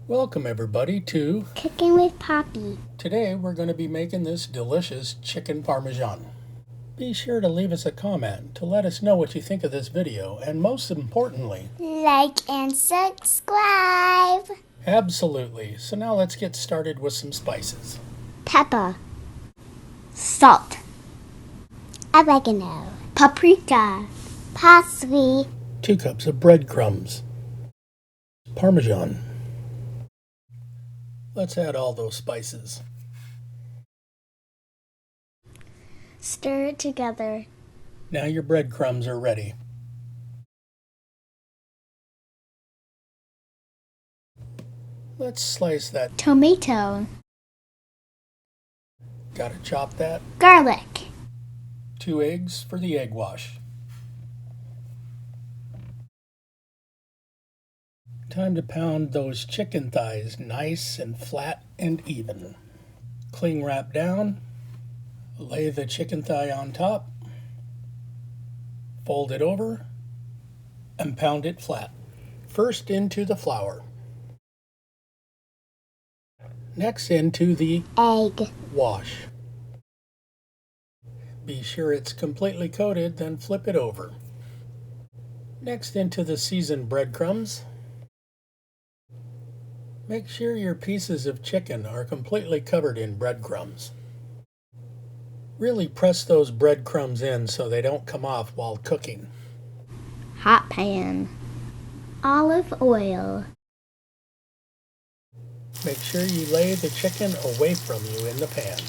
Welcome everybody to Cooking with Poppy. Today we're going to be making this delicious chicken parmesan. Be sure to leave us a comment to let us know what you think of this video, and most importantly, Like and subscribe. absolutely. So now let's get started with some spices. Pepper, salt, oregano, paprika, parsley, 2 cups of breadcrumbs, parmesan. Let's add all those spices. stir it together. Now your breadcrumbs are ready. Let's slice that. Tomato, Gotta chop that. garlic, 2 eggs for the egg wash. Time to pound those chicken thighs nice and flat and even. Cling wrap down, lay the chicken thigh on top, fold it over, and pound it flat. First into the flour. Next into the egg, wash. Be sure it's completely coated, then flip it over. Next into the seasoned breadcrumbs. Make sure your pieces of chicken are completely covered in breadcrumbs. Really press those breadcrumbs in so they don't come off while cooking. hot pan, olive oil, Make sure you lay the chicken away from you in the pan.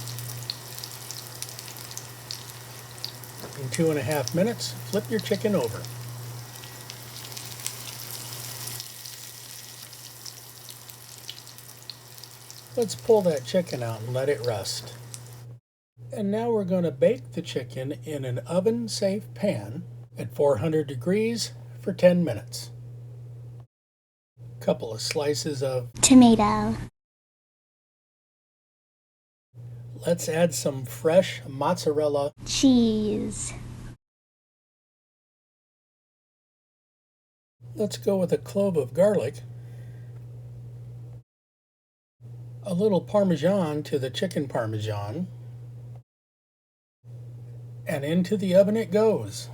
In 2.5 minutes, flip your chicken over. Let's pull that chicken out and let it rest. And now we're going to bake the chicken in an oven-safe pan at 400 degrees for 10 minutes. Couple of slices of. tomato, Let's add some fresh mozzarella. cheese, Let's go with a clove of garlic. A little Parmesan to the chicken Parmesan. And into the oven it goes.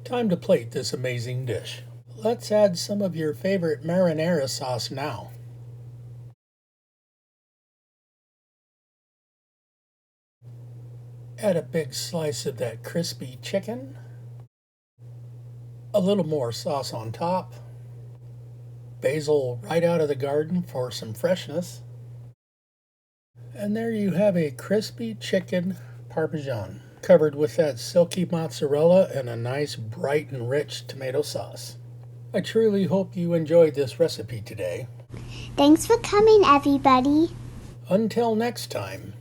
Time to plate this amazing dish. Let's add some of your favorite marinara sauce now. Add a big slice of that crispy chicken. A little more sauce on top. Basil right out of the garden for some freshness. And there you have a crispy chicken Parmesan covered with that silky mozzarella and a nice bright and rich tomato sauce. I truly hope you enjoyed this recipe today. Thanks for coming, everybody. Until next time.